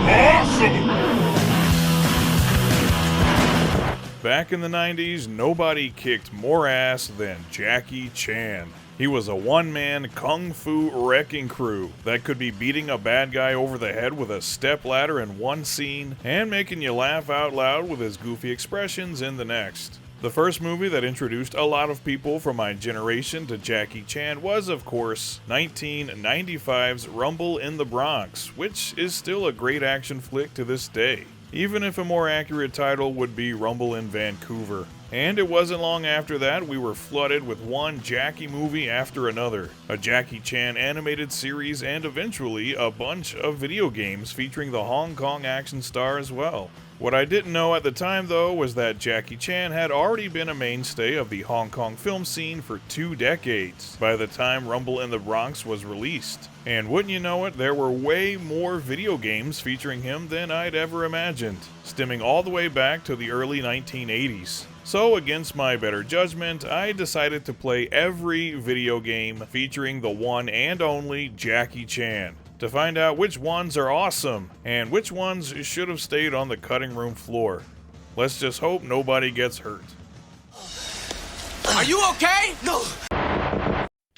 Awesome! Back in the 90s, nobody kicked more ass than Jackie Chan. He was a one-man kung fu wrecking crew that could be beating a bad guy over the head with a stepladder in one scene and making you laugh out loud with his goofy expressions in the next. The first movie that introduced a lot of people from my generation to Jackie Chan was, of course, 1995's Rumble in the Bronx, which is still a great action flick to this day, even if a more accurate title would be Rumble in Vancouver. And it wasn't long after that we were flooded with one Jackie movie after another, a Jackie Chan animated series, and eventually a bunch of video games featuring the Hong Kong action star as well. What I didn't know at the time though was that Jackie Chan had already been a mainstay of the Hong Kong film scene for 2 decades by the time Rumble in the Bronx was released. And wouldn't you know it, there were way more video games featuring him than I'd ever imagined, stemming all the way back to the early 1980s. So against my better judgment, I decided to play every video game featuring the one and only Jackie Chan, to find out which ones are awesome, and which ones should have stayed on the cutting room floor. Let's just hope nobody gets hurt. Are you okay? No!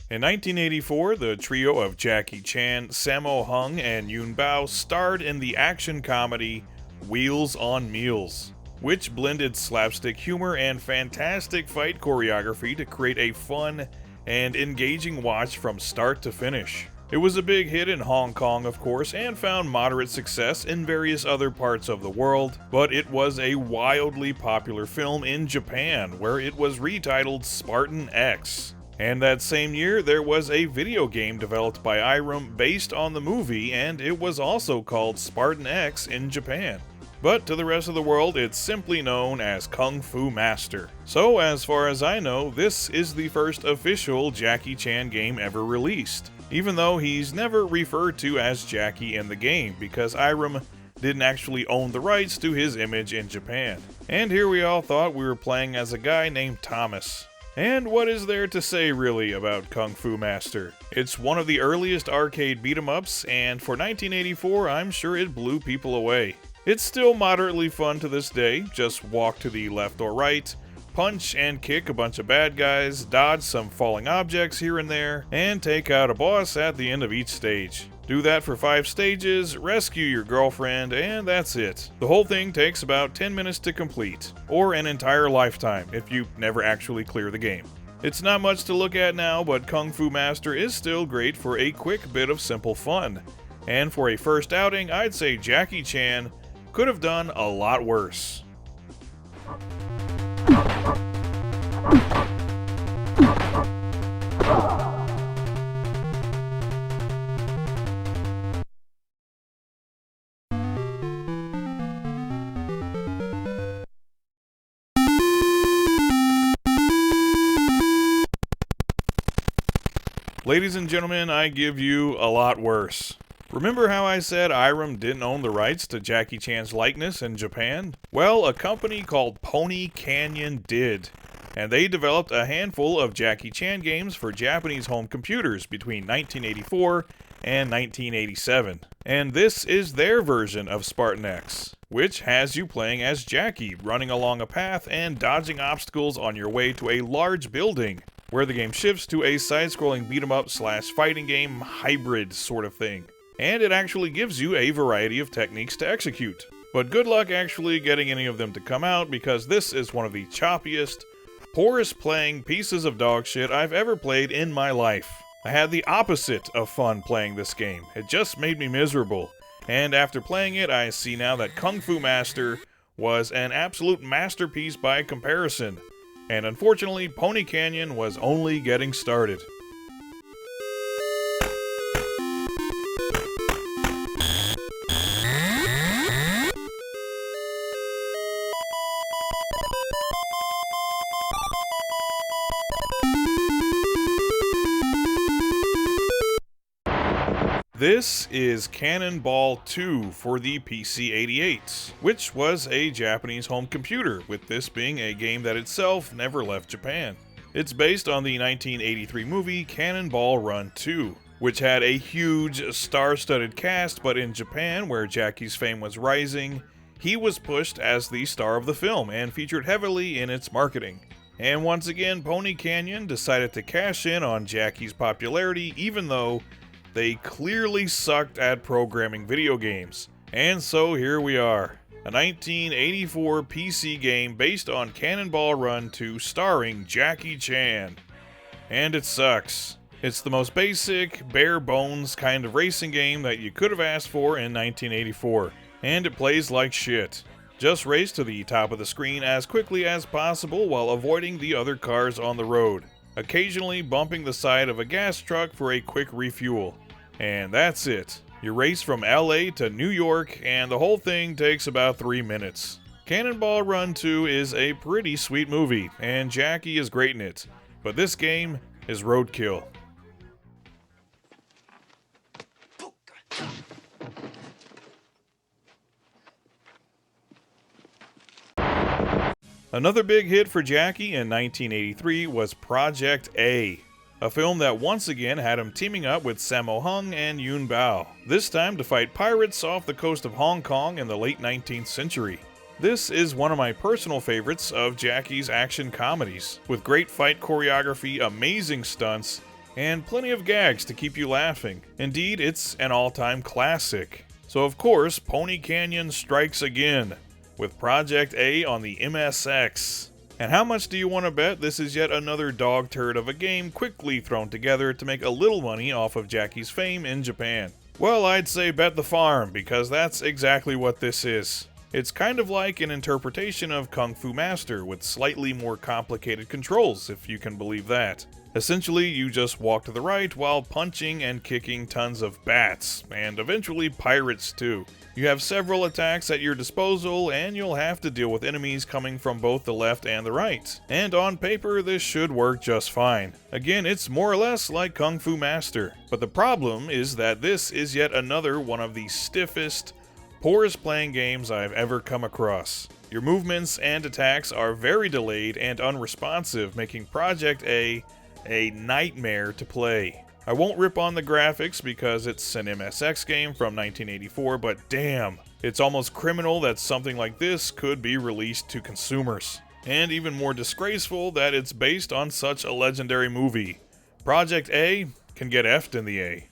In 1984, the trio of Jackie Chan, Sammo Hung, and Yun Bao starred in the action comedy Wheels on Meals, which blended slapstick humor and fantastic fight choreography to create a fun and engaging watch from start to finish. It was a big hit in Hong Kong, of course, and found moderate success in various other parts of the world, but it was a wildly popular film in Japan, where it was retitled Spartan X. And that same year, there was a video game developed by Irem based on the movie, and it was also called Spartan X in Japan. But to the rest of the world, it's simply known as Kung Fu Master. So as far as I know, this is the first official Jackie Chan game ever released, even though he's never referred to as Jackie in the game, because Irem didn't actually own the rights to his image in Japan. And here we all thought we were playing as a guy named Thomas. And what is there to say really about Kung Fu Master? It's one of the earliest arcade beat-em-ups, and for 1984 I'm sure it blew people away. It's still moderately fun to this day. Just walk to the left or right, punch and kick a bunch of bad guys, dodge some falling objects here and there, and take out a boss at the end of each stage. Do that for 5 stages, rescue your girlfriend, and that's it. The whole thing takes about 10 minutes to complete, or an entire lifetime if you never actually clear the game. It's not much to look at now, but Kung Fu Master is still great for a quick bit of simple fun. And for a first outing, I'd say Jackie Chan could have done a lot worse. Ladies and gentlemen, I give you a lot worse. Remember how I said Irem didn't own the rights to Jackie Chan's likeness in Japan? Well, a company called Pony Canyon did, and they developed a handful of Jackie Chan games for Japanese home computers between 1984 and 1987. And this is their version of Spartan X, which has you playing as Jackie, running along a path and dodging obstacles on your way to a large building, where the game shifts to a side-scrolling beat-em-up / fighting game hybrid sort of thing. And it actually gives you a variety of techniques to execute. But good luck actually getting any of them to come out, because this is one of the choppiest, poorest playing pieces of dog shit I've ever played in my life. I had the opposite of fun playing this game. It just made me miserable. And after playing it, I see now that Kung Fu Master was an absolute masterpiece by comparison. And unfortunately, Pony Canyon was only getting started. This is Cannonball 2 for the PC-88, which was a Japanese home computer, with this being a game that itself never left Japan. It's based on the 1983 movie Cannonball Run 2, which had a huge star-studded cast, but in Japan, where Jackie's fame was rising, he was pushed as the star of the film and featured heavily in its marketing. And once again, Pony Canyon decided to cash in on Jackie's popularity, even though they clearly sucked at programming video games. And so here we are, a 1984 PC game based on Cannonball Run 2 starring Jackie Chan. And it sucks. It's the most basic, bare bones kind of racing game that you could have asked for in 1984. And it plays like shit. Just race to the top of the screen as quickly as possible while avoiding the other cars on the road, occasionally bumping the side of a gas truck for a quick refuel. And that's it. You race from LA to New York, and the whole thing takes about 3 minutes. Cannonball Run 2 is a pretty sweet movie, and Jackie is great in it, but this game is roadkill. Another big hit for Jackie in 1983 was Project A, a film that once again had him teaming up with Sammo Hung and Yuen Biao, this time to fight pirates off the coast of Hong Kong in the late 19th century. This is one of my personal favorites of Jackie's action comedies, with great fight choreography, amazing stunts, and plenty of gags to keep you laughing. Indeed, it's an all-time classic. So of course, Pony Canyon strikes again, with Project A on the MSX. And how much do you want to bet this is yet another dog turd of a game quickly thrown together to make a little money off of Jackie's fame in Japan? Well, I'd say bet the farm, because that's exactly what this is. It's kind of like an interpretation of Kung Fu Master with slightly more complicated controls, if you can believe that. Essentially, you just walk to the right while punching and kicking tons of bats, and eventually pirates too. You have several attacks at your disposal, and you'll have to deal with enemies coming from both the left and the right. And on paper, this should work just fine. Again, it's more or less like Kung Fu Master. But the problem is that this is yet another one of the stiffest, poorest playing games I've ever come across. Your movements and attacks are very delayed and unresponsive, making Project A nightmare to play. I won't rip on the graphics because it's an MSX game from 1984, but damn, it's almost criminal that something like this could be released to consumers. And even more disgraceful that it's based on such a legendary movie. Project A can get F'd in the A.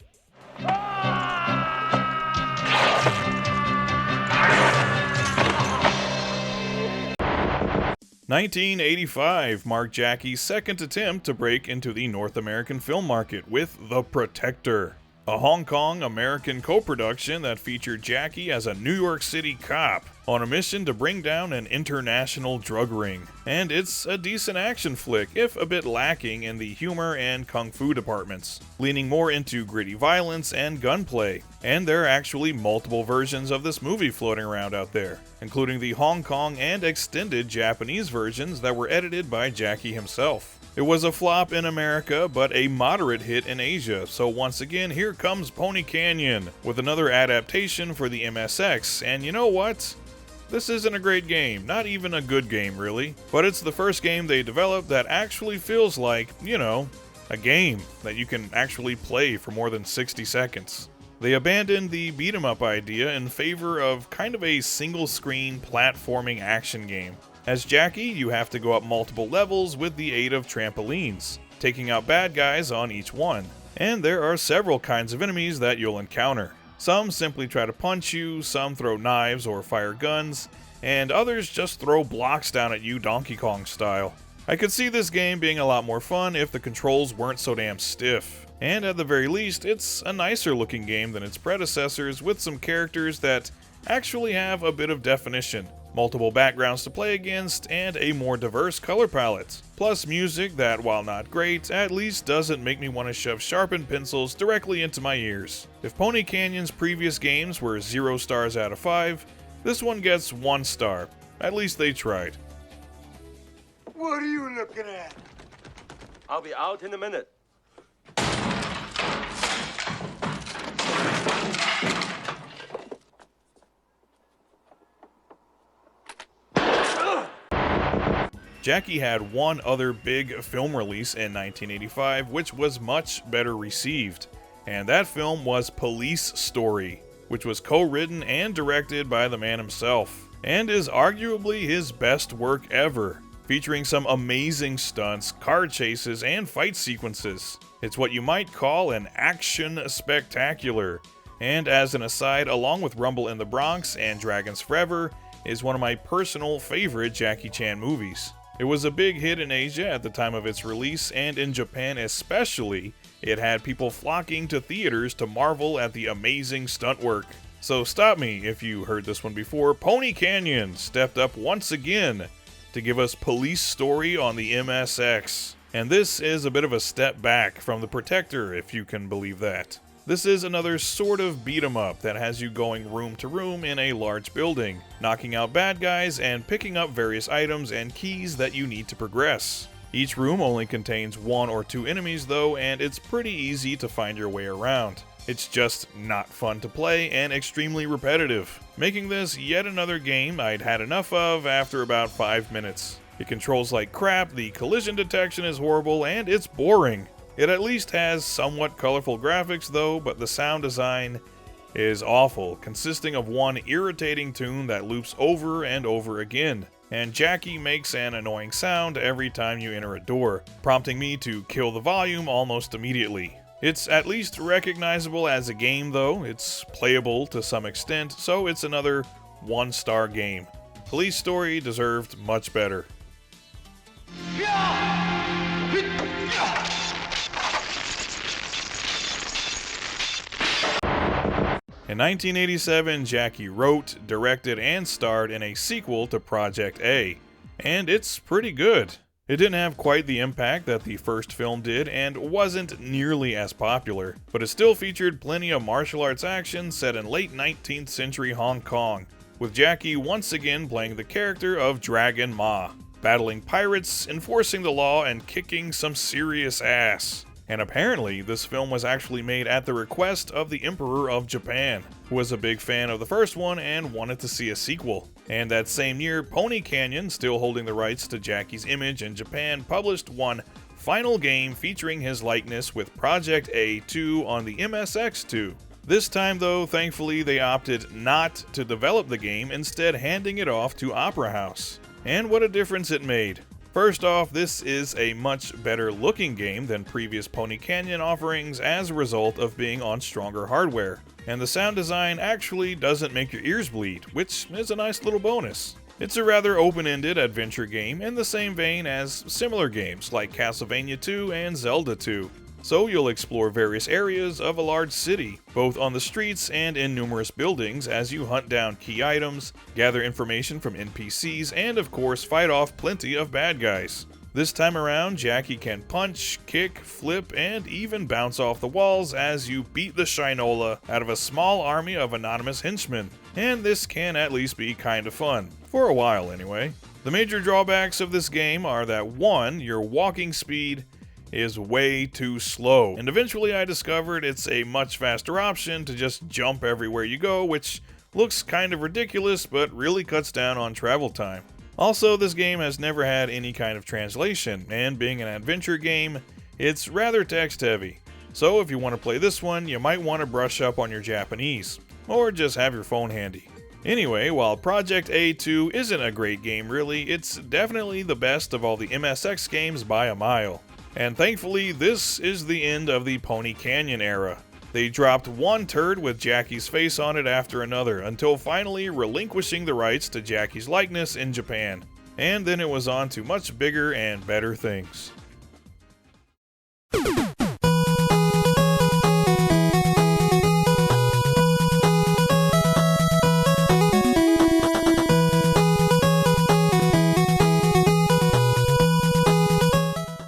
1985 marked Jackie's second attempt to break into the North American film market with The Protector, a Hong Kong-American co-production that featured Jackie as a New York City cop on a mission to bring down an international drug ring. And it's a decent action flick, if a bit lacking in the humor and kung fu departments, leaning more into gritty violence and gunplay. And there are actually multiple versions of this movie floating around out there, including the Hong Kong and extended Japanese versions that were edited by Jackie himself. It was a flop in America, but a moderate hit in Asia, so once again, here comes Pony Canyon with another adaptation for the MSX, and you know what? This isn't a great game, not even a good game really, but it's the first game they developed that actually feels like, you know, a game that you can actually play for more than 60 seconds. They abandoned the beat-em-up idea in favor of kind of a single-screen platforming action game. As Jackie, you have to go up multiple levels with the aid of trampolines, taking out bad guys on each one. And there are several kinds of enemies that you'll encounter. Some simply try to punch you, some throw knives or fire guns, and others just throw blocks down at you Donkey Kong style. I could see this game being a lot more fun if the controls weren't so damn stiff. And at the very least, it's a nicer looking game than its predecessors with some characters that actually have a bit of definition, multiple backgrounds to play against, and a more diverse color palette. Plus music that, while not great, at least doesn't make me want to shove sharpened pencils directly into my ears. If Pony Canyon's previous games were 0 stars out of 5, this one gets 1 star. At least they tried. What are you looking at? I'll be out in a minute. Jackie had one other big film release in 1985, which was much better received, and that film was Police Story, which was co-written and directed by the man himself, and is arguably his best work ever, featuring some amazing stunts, car chases, and fight sequences. It's what you might call an action spectacular, and as an aside, along with Rumble in the Bronx and Dragons Forever, is one of my personal favorite Jackie Chan movies. It was a big hit in Asia at the time of its release, and in Japan especially, it had people flocking to theaters to marvel at the amazing stunt work. So stop me if you heard this one before. Pony Canyon stepped up once again to give us Police Story on the MSX. And this is a bit of a step back from The Protector, if you can believe that. This is another sort of beat-em-up that has you going room to room in a large building, knocking out bad guys and picking up various items and keys that you need to progress. Each room only contains 1 or 2 enemies though, and it's pretty easy to find your way around. It's just not fun to play and extremely repetitive, making this yet another game I'd had enough of after about 5 minutes. It controls like crap, the collision detection is horrible, and it's boring. It at least has somewhat colorful graphics though, but the sound design is awful, consisting of one irritating tune that loops over and over again. And Jackie makes an annoying sound every time you enter a door, prompting me to kill the volume almost immediately. It's at least recognizable as a game though, it's playable to some extent, so it's another 1-star game. Police Story deserved much better. In 1987, Jackie wrote, directed, and starred in a sequel to Project A, and it's pretty good. It didn't have quite the impact that the first film did and wasn't nearly as popular, but it still featured plenty of martial arts action set in late 19th century Hong Kong, with Jackie once again playing the character of Dragon Ma, battling pirates, enforcing the law, and kicking some serious ass. And apparently, this film was actually made at the request of the Emperor of Japan, who was a big fan of the first one and wanted to see a sequel. And that same year, Pony Canyon, still holding the rights to Jackie's image in Japan, published one final game featuring his likeness with Project A2 on the MSX2. This time though, thankfully they opted not to develop the game, instead handing it off to Opera House. And what a difference it made. First off, this is a much better looking game than previous Pony Canyon offerings as a result of being on stronger hardware. And the sound design actually doesn't make your ears bleed, which is a nice little bonus. It's a rather open-ended adventure game in the same vein as similar games like Castlevania 2 and Zelda 2. So you'll explore various areas of a large city, both on the streets and in numerous buildings as you hunt down key items, gather information from NPCs, and of course fight off plenty of bad guys. This time around, Jackie can punch, kick, flip, and even bounce off the walls as you beat the Shinola out of a small army of anonymous henchmen. And this can at least be kind of fun, for a while anyway. The major drawbacks of this game are that 1, your walking speed is way too slow, and eventually I discovered it's a much faster option to just jump everywhere you go, which looks kind of ridiculous but really cuts down on travel time. Also, this game has never had any kind of translation, and being an adventure game, it's rather text heavy. So if you want to play this one, you might want to brush up on your Japanese, or just have your phone handy. Anyway, while Project A2 isn't a great game really, it's definitely the best of all the MSX games by a mile. And thankfully, this is the end of the Pony Canyon era. They dropped one turd with Jackie's face on it after another, until finally relinquishing the rights to Jackie's likeness in Japan. And then it was on to much bigger and better things.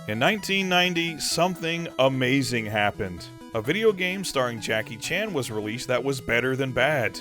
In 1990, something amazing happened. A video game starring Jackie Chan was released that was better than bad.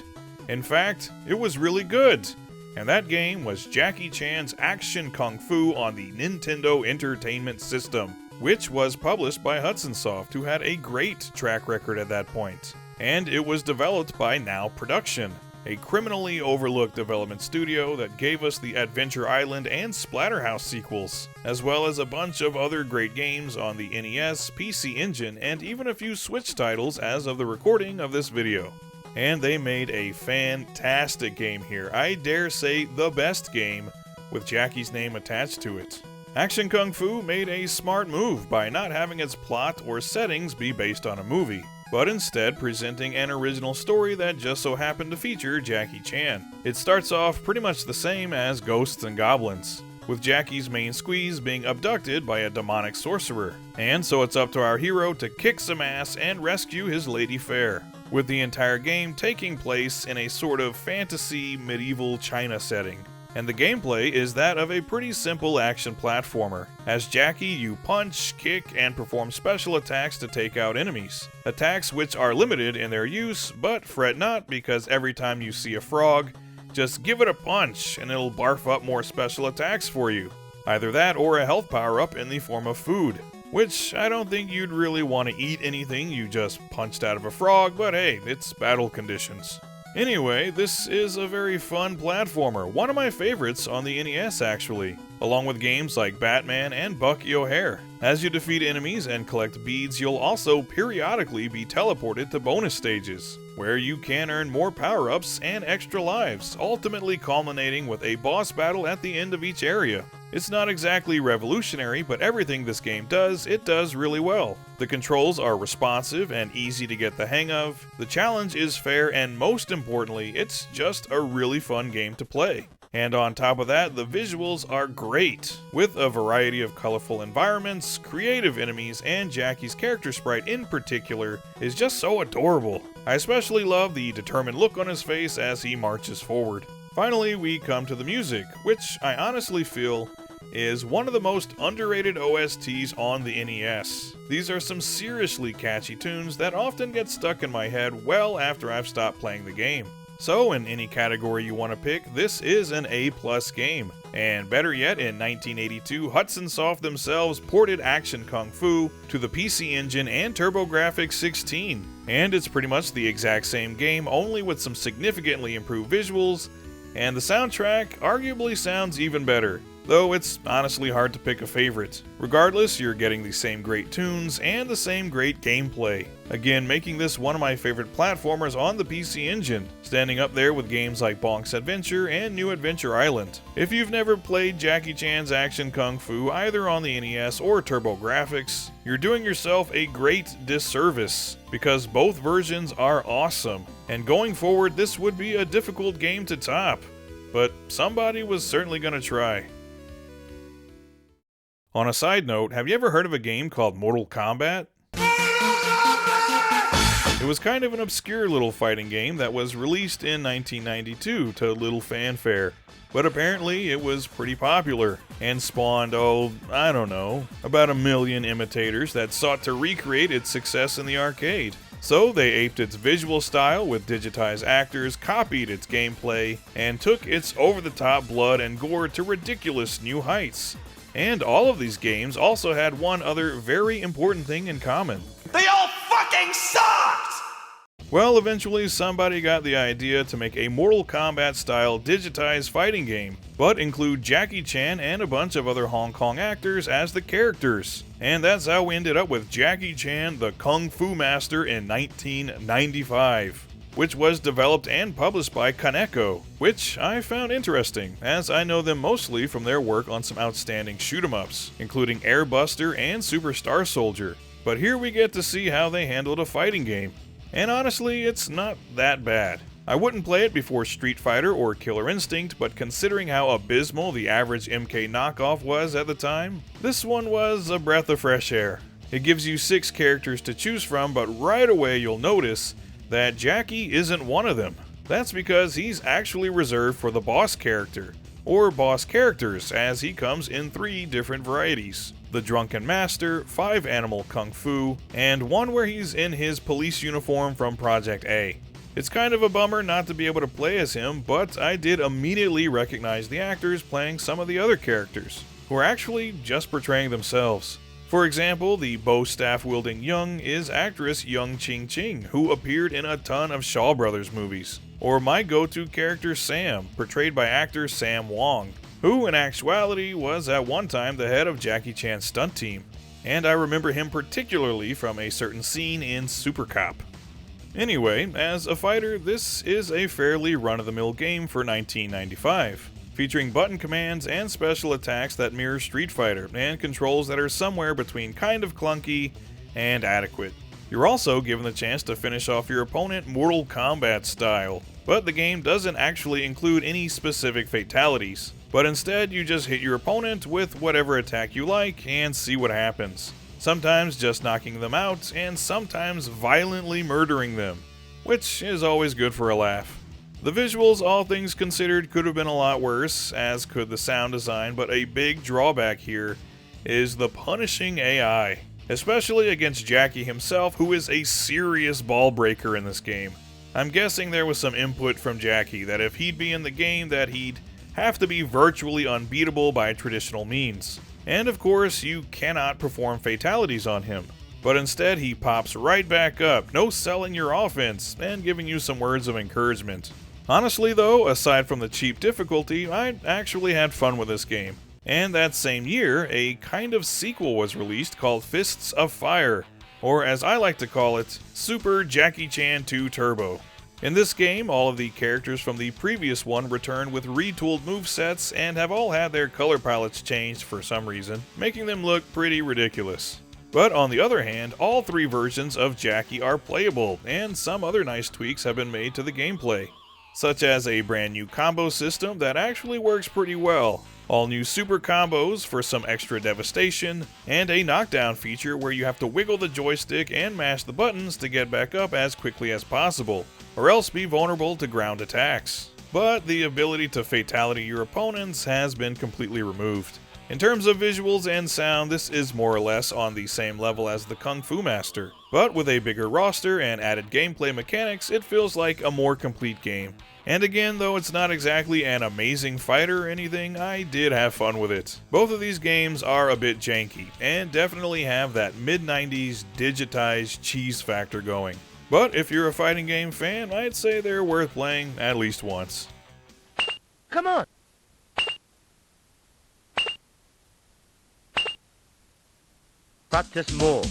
In fact, it was really good. And that game was Jackie Chan's Action Kung Fu on the Nintendo Entertainment System, which was published by Hudson Soft, who had a great track record at that point. And it was developed by Now Production. a criminally overlooked development studio that gave us the Adventure Island and Splatterhouse sequels, as well as a bunch of other great games on the NES, PC Engine, and even a few Switch titles as of the recording of this video. And they made a fantastic game here, I dare say the best game, with Jackie's name attached to it. Action Kung Fu made a smart move by not having its plot or settings be based on a movie, but instead presenting an original story that just so happened to feature Jackie Chan. It starts off pretty much the same as Ghosts and Goblins, with Jackie's main squeeze being abducted by a demonic sorcerer, and so it's up to our hero to kick some ass and rescue his lady fair, with the entire game taking place in a sort of fantasy medieval China setting. And the gameplay is that of a pretty simple action platformer. As Jackie, you punch, kick, and perform special attacks to take out enemies. Attacks which are limited in their use, but fret not, because every time you see a frog, just give it a punch and it'll barf up more special attacks for you. Either that or a health power-up in the form of food. Which I don't think you'd really want to eat anything you just punched out of a frog, but hey, it's battle conditions. Anyway, this is a very fun platformer, one of my favorites on the NES actually, along with games like Batman and Bucky O'Hare. As you defeat enemies and collect beads, you'll also periodically be teleported to bonus stages, where you can earn more power-ups and extra lives, ultimately culminating with a boss battle at the end of each area. It's not exactly revolutionary, but everything this game does, it does really well. The controls are responsive and easy to get the hang of, the challenge is fair, and most importantly, it's just a really fun game to play. And on top of that, the visuals are great, with a variety of colorful environments, creative enemies, and Jackie's character sprite in particular is just so adorable. I especially love the determined look on his face as he marches forward. Finally, we come to the music, which I honestly feel is one of the most underrated OSTs on the NES. These are some seriously catchy tunes that often get stuck in my head well after I've stopped playing the game. So in any category you want to pick, this is an A+ game. And better yet, in 1982, Hudson Soft themselves ported Action Kung Fu to the PC Engine and TurboGrafx 16. And it's pretty much the exact same game, only with some significantly improved visuals, and the soundtrack arguably sounds even better, though it's honestly hard to pick a favorite. Regardless, you're getting the same great tunes and the same great gameplay. Again, making this one of my favorite platformers on the PC Engine, standing up there with games like Bonk's Adventure and New Adventure Island. If you've never played Jackie Chan's Action Kung Fu either on the NES or TurboGrafx, you're doing yourself a great disservice, because both versions are awesome, and going forward this would be a difficult game to top, but somebody was certainly gonna try. On a side note, have you ever heard of a game called Mortal Kombat? It was kind of an obscure little fighting game that was released in 1992 to little fanfare, but apparently it was pretty popular and spawned, I don't know, about 1 million imitators that sought to recreate its success in the arcade. So they aped its visual style with digitized actors, copied its gameplay, and took its over-the-top blood and gore to ridiculous new heights. And all of these games also had one other very important thing in common. They all fucking sucked! Well, eventually somebody got the idea to make a Mortal Kombat style digitized fighting game, but include Jackie Chan and a bunch of other Hong Kong actors as the characters. And that's how we ended up with Jackie Chan the Kung Fu Master in 1995. Which was developed and published by Cornejo, which I found interesting, as I know them mostly from their work on some outstanding shoot-em-ups, including Airbuster and Super Star Soldier. But here we get to see how they handled a fighting game, and honestly, it's not that bad. I wouldn't play it before Street Fighter or Killer Instinct, but considering how abysmal the average MK knockoff was at the time, this one was a breath of fresh air. It gives you 6 characters to choose from, but right away you'll notice that Jackie isn't one of them. That's because he's actually reserved for the boss character, or boss characters, as he comes in 3 different varieties. The Drunken Master, 5 Animal Kung Fu, and one where he's in his police uniform from Project A. It's kind of a bummer not to be able to play as him, but I did immediately recognize the actors playing some of the other characters, who are actually just portraying themselves. For example, the bow staff wielding Young is actress Young Ching Ching, who appeared in a ton of Shaw Brothers movies. Or my go-to character Sam, portrayed by actor Sam Wong, who in actuality was at one time the head of Jackie Chan's stunt team, and I remember him particularly from a certain scene in Super Cop. Anyway, as a fighter, this is a fairly run-of-the-mill game for 1995, featuring button commands and special attacks that mirror Street Fighter, and controls that are somewhere between kind of clunky and adequate. You're also given the chance to finish off your opponent Mortal Kombat style, but the game doesn't actually include any specific fatalities, but instead you just hit your opponent with whatever attack you like and see what happens. Sometimes just knocking them out, and sometimes violently murdering them, which is always good for a laugh. The visuals, all things considered, could have been a lot worse, as could the sound design, but a big drawback here is the punishing AI, especially against Jackie himself, who is a serious ball breaker in this game. I'm guessing there was some input from Jackie that if he'd be in the game that he'd have to be virtually unbeatable by traditional means. And of course, you cannot perform fatalities on him, but instead he pops right back up, no selling your offense, and giving you some words of encouragement. Honestly though, aside from the cheap difficulty, I actually had fun with this game. And that same year, a kind of sequel was released called Fists of Fire, or as I like to call it, Super Jackie Chan 2 Turbo. In this game, all of the characters from the previous one return with retooled movesets and have all had their color palettes changed for some reason, making them look pretty ridiculous. But on the other hand, all three versions of Jackie are playable, and some other nice tweaks have been made to the gameplay, such as a brand new combo system that actually works pretty well, all new super combos for some extra devastation, and a knockdown feature where you have to wiggle the joystick and mash the buttons to get back up as quickly as possible, or else be vulnerable to ground attacks. But the ability to fatality your opponents has been completely removed. In terms of visuals and sound, this is more or less on the same level as the Kung Fu Master, but with a bigger roster and added gameplay mechanics, it feels like a more complete game. And again, though it's not exactly an amazing fighter or anything, I did have fun with it. Both of these games are a bit janky, and definitely have that mid-90s digitized cheese factor going. But if you're a fighting game fan, I'd say they're worth playing at least once. Come on. Practice more.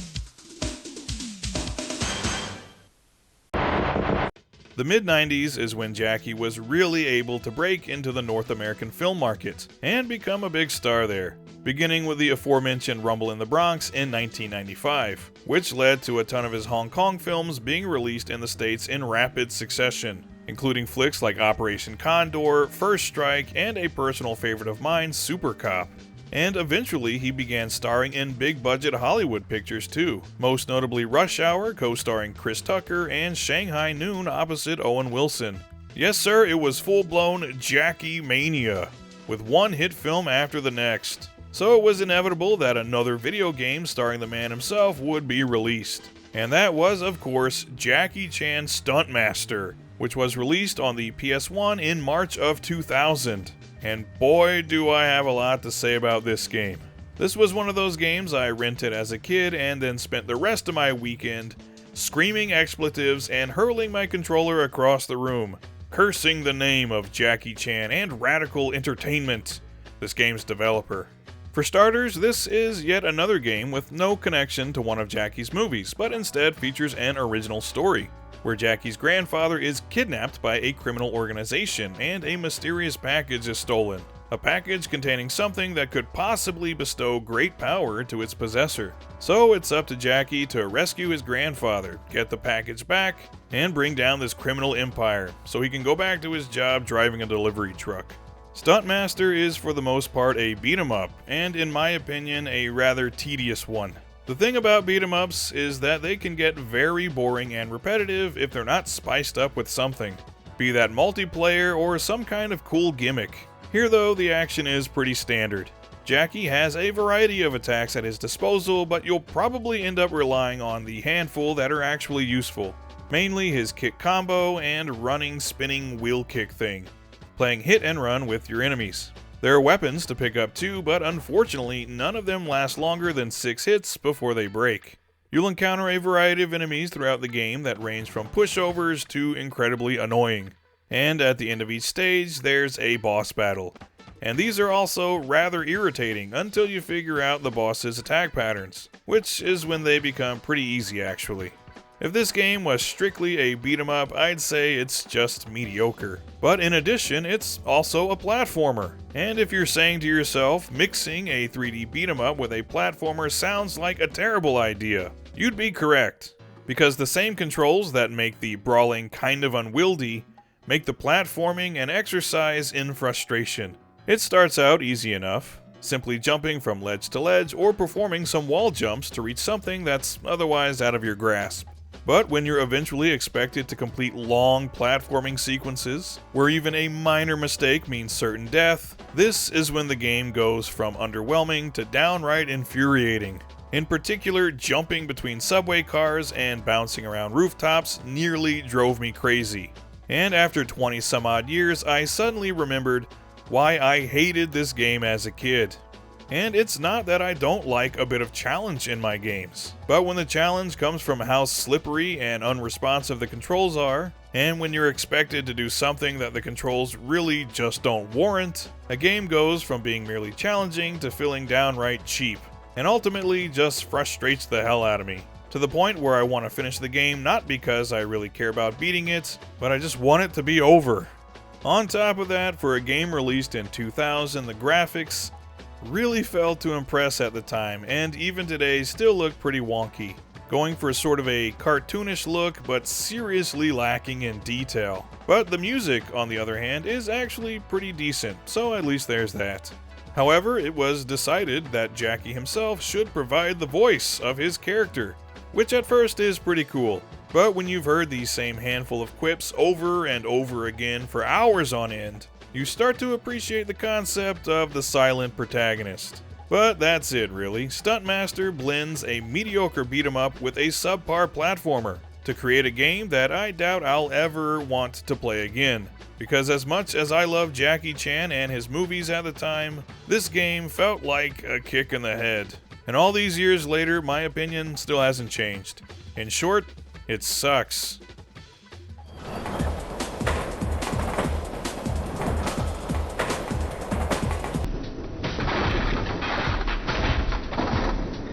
The mid-90s is when Jackie was really able to break into the North American film market and become a big star there, beginning with the aforementioned Rumble in the Bronx in 1995, which led to a ton of his Hong Kong films being released in the States in rapid succession, including flicks like Operation Condor, First Strike, and a personal favorite of mine, Super Cop. And eventually he began starring in big-budget Hollywood pictures too, most notably Rush Hour, co-starring Chris Tucker, and Shanghai Noon opposite Owen Wilson. Yes sir, it was full-blown Jackie mania, with one hit film after the next. So it was inevitable that another video game starring the man himself would be released. And that was, of course, Jackie Chan Stunt Master, which was released on the PS1 in March of 2000. And boy do I have a lot to say about this game. This was one of those games I rented as a kid and then spent the rest of my weekend screaming expletives and hurling my controller across the room, cursing the name of Jackie Chan and Radical Entertainment, this game's developer. For starters, this is yet another game with no connection to one of Jackie's movies, but instead features an original story, where Jackie's grandfather is kidnapped by a criminal organization and a mysterious package is stolen. A package containing something that could possibly bestow great power to its possessor. So it's up to Jackie to rescue his grandfather, get the package back, and bring down this criminal empire so he can go back to his job driving a delivery truck. Stunt Master is for the most part a beat-em-up, and in my opinion a rather tedious one. The thing about beat-em-ups is that they can get very boring and repetitive if they're not spiced up with something, be that multiplayer or some kind of cool gimmick. Here though, the action is pretty standard. Jackie has a variety of attacks at his disposal, but you'll probably end up relying on the handful that are actually useful, mainly his kick combo and running spinning wheel kick thing, playing hit and run with your enemies. There are weapons to pick up too, but unfortunately none of them last longer than 6 hits before they break. You'll encounter a variety of enemies throughout the game that range from pushovers to incredibly annoying. And at the end of each stage, there's a boss battle. And these are also rather irritating until you figure out the boss's attack patterns, which is when they become pretty easy actually. If this game was strictly a beat 'em up, I'd say it's just mediocre. But in addition, it's also a platformer. And if you're saying to yourself, mixing a 3D beat 'em up with a platformer sounds like a terrible idea, you'd be correct. Because the same controls that make the brawling kind of unwieldy make the platforming an exercise in frustration. It starts out easy enough, simply jumping from ledge to ledge or performing some wall jumps to reach something that's otherwise out of your grasp. But when you're eventually expected to complete long platforming sequences, where even a minor mistake means certain death, this is when the game goes from underwhelming to downright infuriating. In particular, jumping between subway cars and bouncing around rooftops nearly drove me crazy. And after 20 some odd years, I suddenly remembered why I hated this game as a kid. And it's not that I don't like a bit of challenge in my games, but when the challenge comes from how slippery and unresponsive the controls are, and when you're expected to do something that the controls really just don't warrant, a game goes from being merely challenging to feeling downright cheap, and ultimately just frustrates the hell out of me. To the point where I want to finish the game not because I really care about beating it, but I just want it to be over. On top of that, for a game released in 2000, the graphics really failed to impress at the time, and even today still look pretty wonky, going for sort of a cartoonish look but seriously lacking in detail. But the music, on the other hand, is actually pretty decent, so at least there's that. However, it was decided that Jackie himself should provide the voice of his character, which at first is pretty cool. But when you've heard these same handful of quips over and over again for hours on end, you start to appreciate the concept of the silent protagonist. But that's it really. Stunt Master blends a mediocre beat 'em up with a subpar platformer to create a game that I doubt I'll ever want to play again. Because as much as I love Jackie Chan and his movies at the time, this game felt like a kick in the head. And all these years later, my opinion still hasn't changed. In short, it sucks.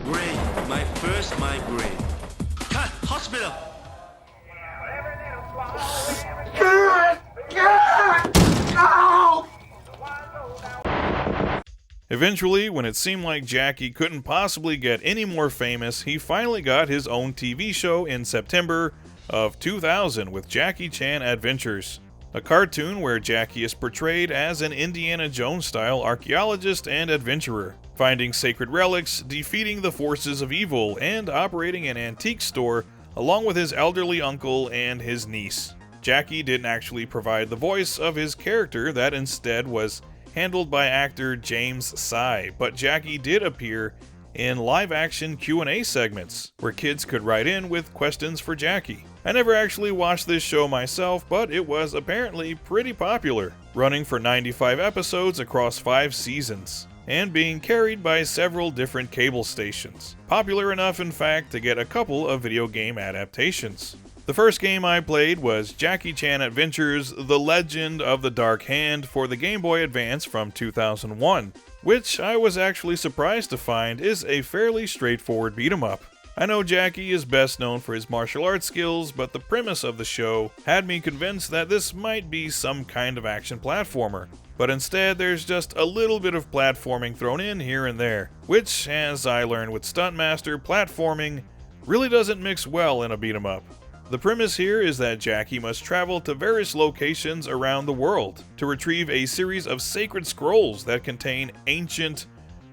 Brain, my first migraine. Cut! Hospital! Eventually, when it seemed like Jackie couldn't possibly get any more famous, he finally got his own TV show in September of 2000 with Jackie Chan Adventures, a cartoon where Jackie is portrayed as an Indiana Jones-style archaeologist and adventurer, finding sacred relics, defeating the forces of evil, and operating an antique store along with his elderly uncle and his niece. Jackie didn't actually provide the voice of his character, that instead was handled by actor James Tsai, but Jackie did appear in live-action Q&A segments, where kids could write in with questions for Jackie. I never actually watched this show myself, but it was apparently pretty popular, running for 95 episodes across 5 seasons, and being carried by several different cable stations. Popular enough, in fact, to get a couple of video game adaptations. The first game I played was Jackie Chan Adventures: The Legend of the Dark Hand for the Game Boy Advance from 2001, which I was actually surprised to find is a fairly straightforward beat 'em up. I know Jackie is best known for his martial arts skills, but the premise of the show had me convinced that this might be some kind of action platformer. But instead, there's just a little bit of platforming thrown in here and there, which, as I learned with Stunt Master, platforming really doesn't mix well in a beat 'em up. The premise here is that Jackie must travel to various locations around the world to retrieve a series of sacred scrolls that contain ancient,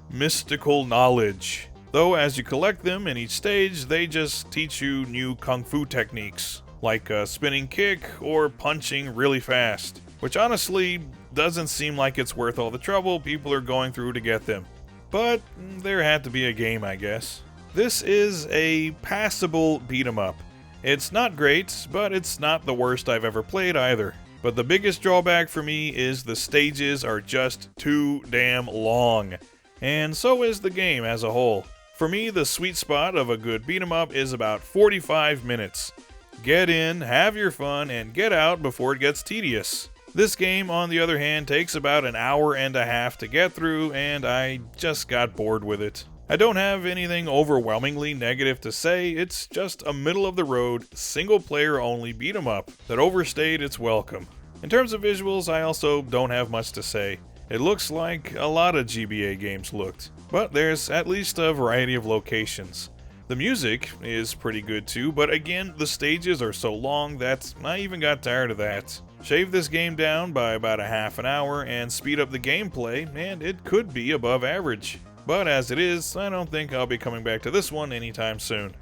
mystical knowledge. Though as you collect them in each stage, they just teach you new kung fu techniques, like a spinning kick or punching really fast, which honestly doesn't seem like it's worth all the trouble people are going through to get them. But there had to be a game, I guess. This is a passable beat 'em up. It's not great, but it's not the worst I've ever played either. But the biggest drawback for me is the stages are just too damn long. And so is the game as a whole. For me, the sweet spot of a good beat 'em up is about 45 minutes. Get in, have your fun, and get out before it gets tedious. This game, on the other hand, takes about an hour and a half to get through, and I just got bored with it. I don't have anything overwhelmingly negative to say, it's just a middle-of-the-road, single-player only beat 'em up that overstayed its welcome. In terms of visuals, I also don't have much to say. It looks like a lot of GBA games looked, but there's at least a variety of locations. The music is pretty good too, but again, the stages are so long that I even got tired of that. Shave this game down by about a half an hour and speed up the gameplay, and it could be above average. But as it is, I don't think I'll be coming back to this one anytime soon.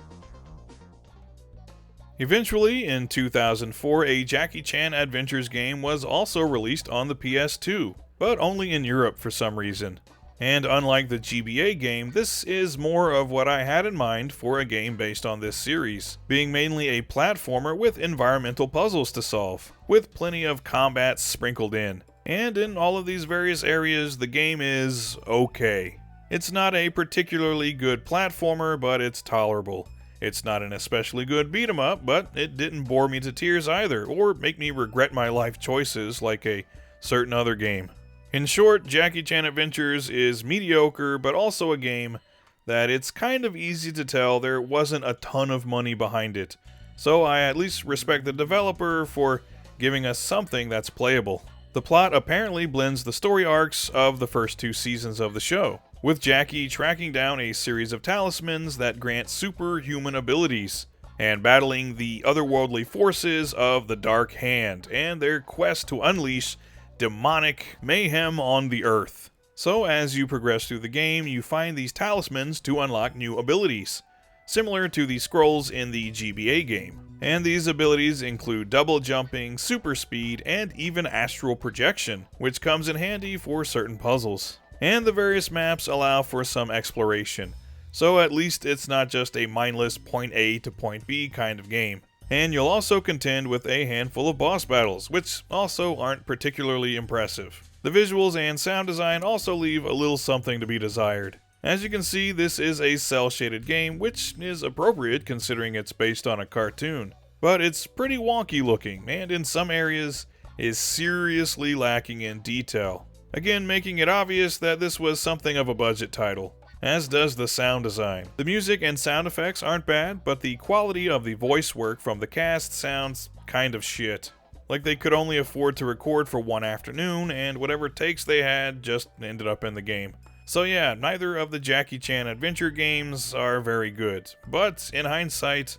Eventually, in 2004, a Jackie Chan Adventures game was also released on the PS2, but only in Europe for some reason. And unlike the GBA game, this is more of what I had in mind for a game based on this series, being mainly a platformer with environmental puzzles to solve, with plenty of combat sprinkled in. And in all of these various areas, the game is okay. It's not a particularly good platformer, but it's tolerable. It's not an especially good beat 'em up, but it didn't bore me to tears either, or make me regret my life choices like a certain other game. In short, Jackie Chan Adventures is mediocre, but also a game that it's kind of easy to tell there wasn't a ton of money behind it. So I at least respect the developer for giving us something that's playable. The plot apparently blends the story arcs of the first 2 seasons of the show, with Jackie tracking down a series of talismans that grant superhuman abilities, and battling the otherworldly forces of the Dark Hand, and their quest to unleash demonic mayhem on the Earth. So as you progress through the game, you find these talismans to unlock new abilities, similar to the scrolls in the GBA game. And these abilities include double jumping, super speed, and even astral projection, which comes in handy for certain puzzles. And the various maps allow for some exploration, so at least it's not just a mindless point A to point B kind of game. And you'll also contend with a handful of boss battles, which also aren't particularly impressive. The visuals and sound design also leave a little something to be desired. As you can see, this is a cel-shaded game, which is appropriate considering it's based on a cartoon. But it's pretty wonky looking, and in some areas is seriously lacking in detail. Again, making it obvious that this was something of a budget title, as does the sound design. The music and sound effects aren't bad, but the quality of the voice work from the cast sounds kind of shit. Like they could only afford to record for one afternoon, and whatever takes they had just ended up in the game. So yeah, neither of the Jackie Chan Adventure games are very good, but in hindsight,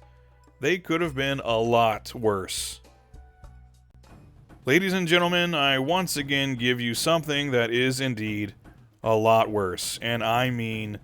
they could have been a lot worse. Ladies and gentlemen, I once again give you something that is indeed a lot worse, and I mean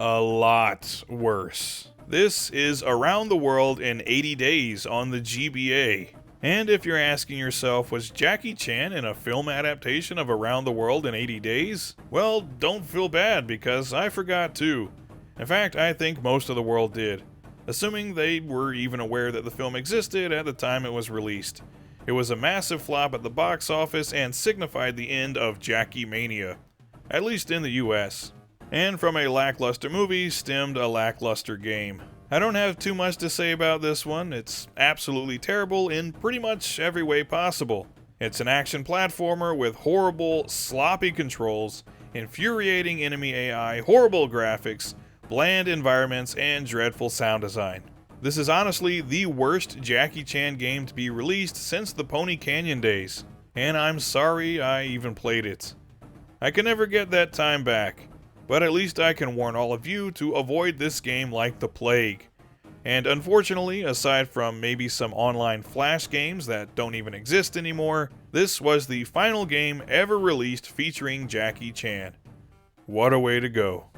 a lot worse. This is Around the World in 80 Days on the GBA. And if you're asking yourself, was Jackie Chan in a film adaptation of Around the World in 80 Days? Well, don't feel bad, because I forgot too. In fact, I think most of the world did, assuming they were even aware that the film existed at the time it was released. It was a massive flop at the box office and signified the end of Jackie Mania, at least in the US. And from a lackluster movie stemmed a lackluster game. I don't have too much to say about this one. It's absolutely terrible in pretty much every way possible. It's an action platformer with horrible, sloppy controls, infuriating enemy AI, horrible graphics, bland environments, and dreadful sound design. This is honestly the worst Jackie Chan game to be released since the Pony Canyon days, and I'm sorry I even played it. I can never get that time back, but at least I can warn all of you to avoid this game like the plague. And unfortunately, aside from maybe some online flash games that don't even exist anymore, this was the final game ever released featuring Jackie Chan. What a way to go.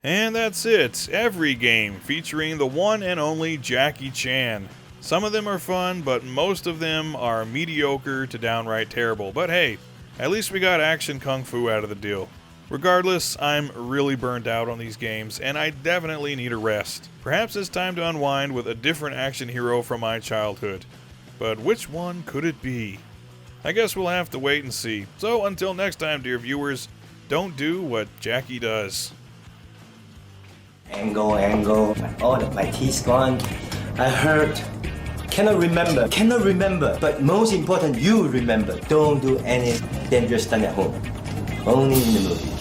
And that's it, every game featuring the one and only Jackie Chan. Some of them are fun, but most of them are mediocre to downright terrible. But hey, at least we got action kung fu out of the deal. Regardless, I'm really burned out on these games, and I definitely need a rest. Perhaps it's time to unwind with a different action hero from my childhood. But which one could it be? I guess we'll have to wait and see. So until next time, dear viewers, don't do what Jackie does. Angle. My teeth gone. I hurt. Cannot remember. But most important, you remember. Don't do any dangerous stunt at home. Only in the movie.